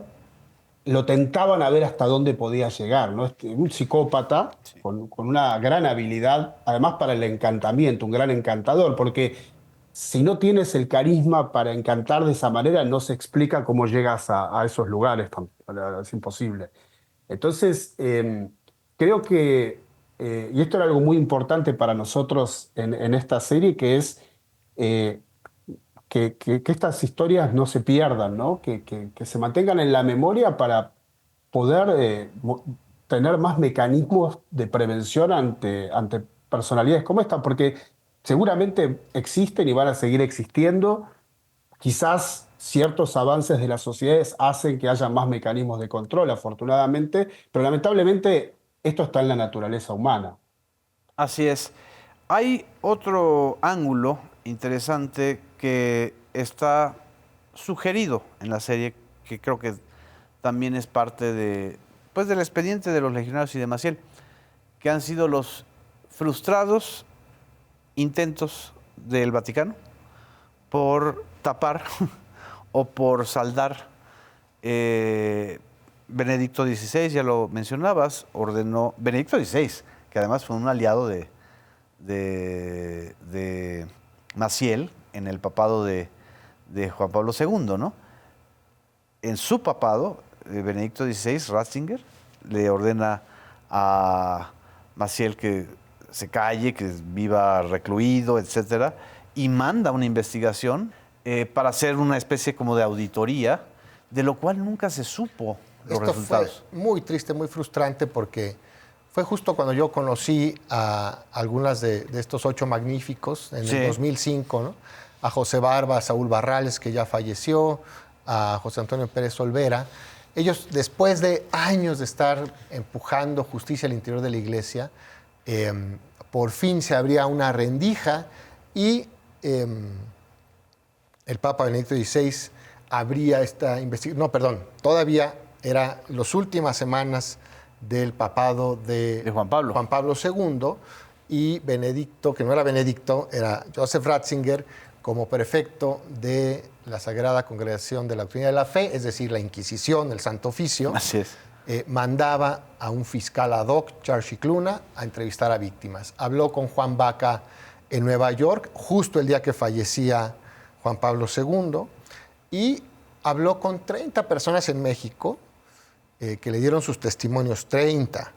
lo tentaban a ver hasta dónde podía llegar, ¿no? Un psicópata con una gran habilidad, además para el encantamiento, un gran encantador, porque si no tienes el carisma para encantar de esa manera, no se explica cómo llegas a esos lugares, es imposible. Entonces, creo que, y esto era algo muy importante para nosotros en esta serie, que es eh, que estas historias no se pierdan, ¿no? Que se mantengan en la memoria para poder tener más mecanismos de prevención ante personalidades como esta, porque seguramente existen y van a seguir existiendo. Quizás ciertos avances de las sociedades hacen que haya más mecanismos de control, afortunadamente, pero lamentablemente esto está en la naturaleza humana. Así es. Hay otro ángulo interesante que está sugerido en la serie, que creo que también es parte pues, del expediente de los legionarios y de Maciel, que han sido los frustrados intentos del Vaticano por tapar o por saldar. Benedicto XVI, ya lo mencionabas, ordenó, Benedicto XVI, que además fue un aliado de Maciel en el papado de Juan Pablo II, ¿no? En su papado, Benedicto XVI, Ratzinger, le ordena a Maciel que se calle, que viva recluido, etcétera, y manda una investigación para hacer una especie como de auditoría, de lo cual nunca se supo los resultados. Fue muy triste, muy frustrante, porque fue justo cuando yo conocí a algunas de estos 8 magníficos, en el 2005, ¿no? A José Barba, a Saúl Barrales, que ya falleció, a José Antonio Pérez Olvera. Ellos, después de años de estar empujando justicia al interior de la Iglesia, por fin se abría una rendija y el Papa Benedicto XVI abría esta investigación. No, perdón, todavía era las últimas semanas del papado de Juan Pablo II, y Benedicto, que no era Benedicto, era Joseph Ratzinger, como prefecto de la Sagrada Congregación de la Doctrina de la Fe, es decir, la Inquisición, el Santo Oficio. Así es. Mandaba a un fiscal ad hoc, Charles Scicluna, a entrevistar a víctimas. Habló con Juan Baca en Nueva York, justo el día que fallecía Juan Pablo II, y habló con 30 personas en México que le dieron sus testimonios, 30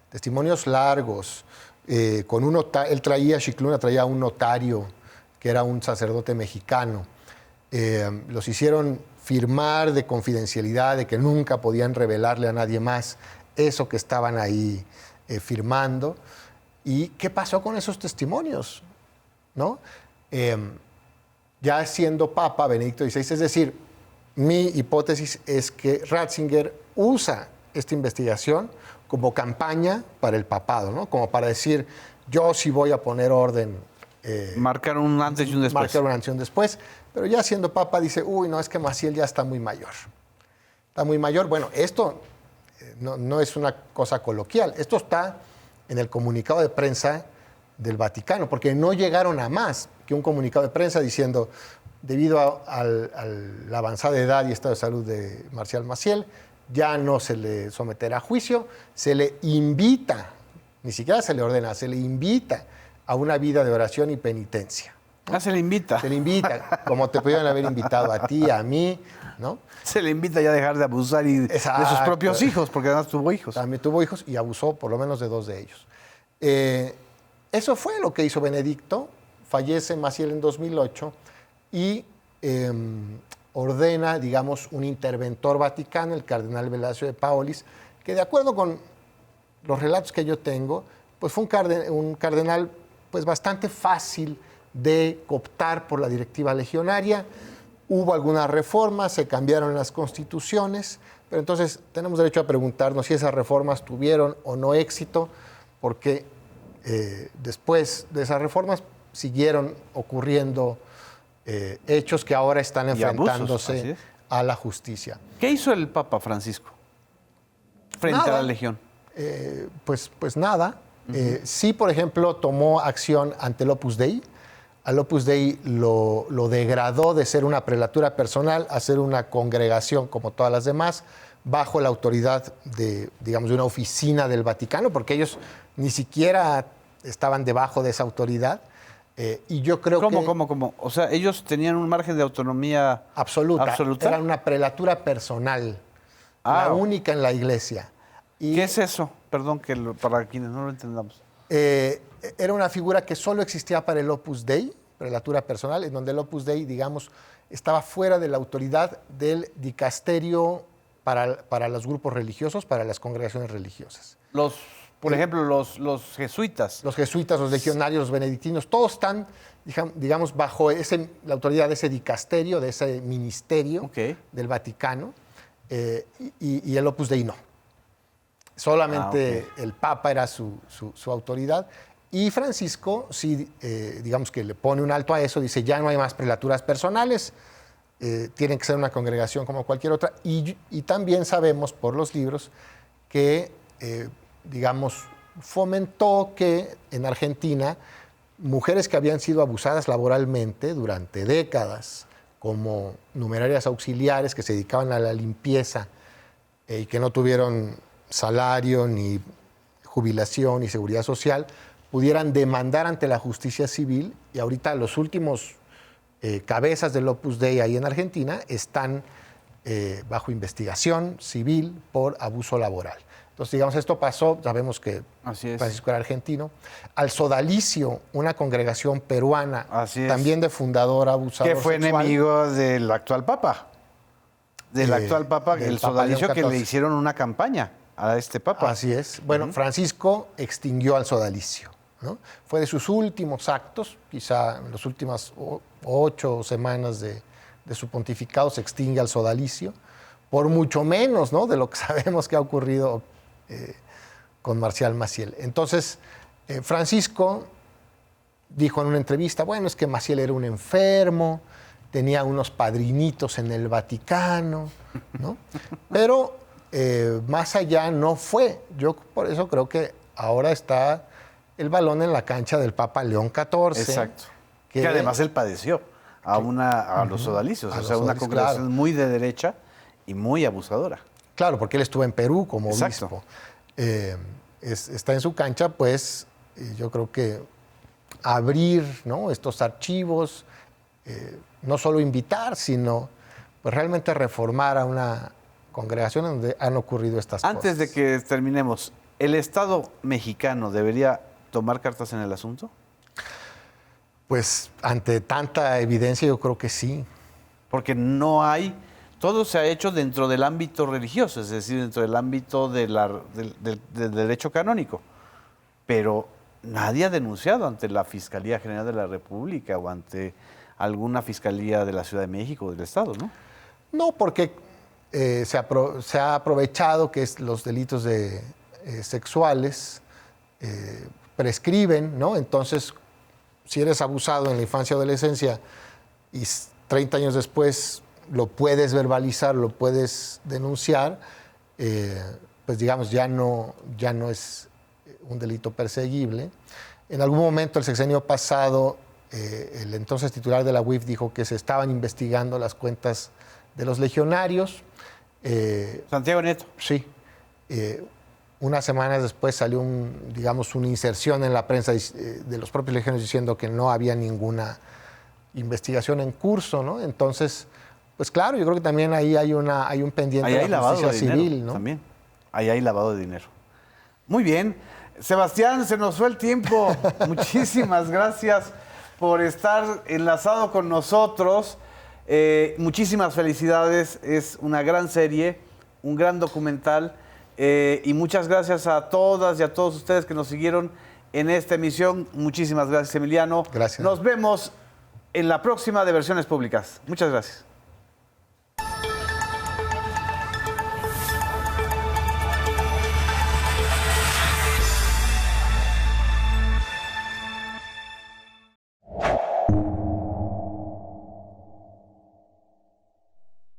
testimonios largos. Con él traía, Scicluna traía un notario que era un sacerdote mexicano. Los hicieron firmar de confidencialidad, de que nunca podían revelarle a nadie más eso que estaban ahí firmando. ¿Y qué pasó con esos testimonios? ¿No? Ya siendo Papa Benedicto XVI, es decir, mi hipótesis es que Ratzinger usa esta investigación como campaña para el papado, ¿no? Como para decir, yo sí voy a poner orden. Marcar un antes y un después. Marcar un antes y un después. Pero ya siendo Papa dice, uy, no, es que Maciel ya está muy mayor. Está muy mayor. Bueno, esto no es una cosa coloquial. Esto está en el comunicado de prensa del Vaticano, porque no llegaron a más que un comunicado de prensa diciendo, debido a la avanzada edad y estado de salud de Marcial Maciel, ya no se le someterá a juicio, se le invita, ni siquiera se le ordena, se le invita a una vida de oración y penitencia, ¿no? Se le invita. Se le invita, como te pudieran haber invitado a ti, a mí, ¿no? Se le invita ya a dejar de abusar de sus propios hijos, porque además tuvo hijos. También tuvo hijos y abusó por lo menos de 2 de ellos. Eso fue lo que hizo Benedicto. Fallece Maciel en 2008 y ordena, digamos, un interventor vaticano, el cardenal Velasco de Paolis, que de acuerdo con los relatos que yo tengo, pues fue un cardenal pues bastante fácil de cooptar por la directiva legionaria. Hubo algunas reformas, se cambiaron las constituciones, pero entonces tenemos derecho a preguntarnos si esas reformas tuvieron o no éxito, porque después de esas reformas siguieron ocurriendo hechos que ahora están enfrentándose a la justicia. ¿Qué hizo el Papa Francisco frente a la Legión? Pues nada. Sí, por ejemplo, tomó acción ante el Opus Dei. Al Opus Dei lo degradó de ser una prelatura personal a ser una congregación como todas las demás, bajo la autoridad de una oficina del Vaticano, porque ellos ni siquiera estaban debajo de esa autoridad. Y yo creo ¿Cómo? O sea, ellos tenían un margen de autonomía absoluta. Eran una prelatura personal, la única en la Iglesia. ¿Qué es eso? Perdón, para quienes no lo entendamos. Era una figura que solo existía para el Opus Dei, prelatura personal, en donde el Opus Dei, digamos, estaba fuera de la autoridad del dicasterio para los grupos religiosos, para las congregaciones religiosas. Por ejemplo, los jesuitas. Los jesuitas, los legionarios, los benedictinos, todos están, digamos, bajo la autoridad de ese dicasterio, de ese ministerio del Vaticano, y el Opus Dei no. Solamente el Papa era su autoridad. Y Francisco, sí, digamos que le pone un alto a eso, dice, ya no hay más prelaturas personales, tienen que ser una congregación como cualquier otra. Y también sabemos por los libros que, digamos, fomentó que en Argentina mujeres que habían sido abusadas laboralmente durante décadas, como numerarias auxiliares que se dedicaban a la limpieza y que no tuvieron salario, ni jubilación, ni seguridad social, pudieran demandar ante la justicia civil. Y ahorita los últimos cabezas del Opus Dei ahí en Argentina están bajo investigación civil por abuso laboral. Entonces, digamos, esto pasó, sabemos que Francisco era argentino. Al Sodalicio, una congregación peruana, también de fundador abusador que fue sexual, enemigo del actual Papa. Del actual Papa, el Sodalicio, que le hicieron una campaña a este Papa. Así es. Bueno, Francisco extinguió al Sodalicio, ¿no? Fue de sus últimos actos, quizá en las últimas 8 semanas de su pontificado se extingue al Sodalicio, por mucho menos, ¿no?, de lo que sabemos que ha ocurrido con Marcial Maciel. Entonces, Francisco dijo en una entrevista, bueno, es que Maciel era un enfermo, tenía unos padrinitos en el Vaticano, ¿no? Pero más allá no fue. Yo por eso creo que ahora está el balón en la cancha del Papa León XIV. Exacto. Que además él padeció a los sodalicios, una congregación, claro, muy de derecha y muy abusadora. Claro, porque él estuvo en Perú como obispo. Está en su cancha, pues yo creo que abrir, ¿no?, estos archivos, no solo invitar, sino pues realmente reformar a una congregación donde han ocurrido estas cosas. Antes de que terminemos, ¿el Estado mexicano debería tomar cartas en el asunto? Pues ante tanta evidencia yo creo que sí. Porque no hay... Todo se ha hecho dentro del ámbito religioso, es decir, dentro del ámbito del derecho canónico. Pero nadie ha denunciado ante la Fiscalía General de la República o ante alguna fiscalía de la Ciudad de México o del Estado, ¿no? No, porque se ha aprovechado que los delitos sexuales prescriben, ¿no? Entonces, si eres abusado en la infancia o adolescencia y 30 años después lo puedes verbalizar, lo puedes denunciar, pues digamos ya no es un delito perseguible. En algún momento, el sexenio pasado, el entonces titular de la UIF dijo que se estaban investigando las cuentas de los legionarios. Santiago Nieto. Sí. Unas semanas después salió una inserción en la prensa de los propios legionarios diciendo que no había ninguna investigación en curso, ¿no? Entonces, pues claro, yo creo que también ahí hay un pendiente de la justicia civil, ¿no? También. Ahí hay lavado de dinero. Muy bien. Sebastián, se nos fue el tiempo. Muchísimas gracias por estar enlazado con nosotros. Muchísimas felicidades. Es una gran serie, un gran documental. Y muchas gracias a todas y a todos ustedes que nos siguieron en esta emisión. Muchísimas gracias, Emiliano. Gracias. Nos vemos en la próxima de Versiones Públicas. Muchas gracias.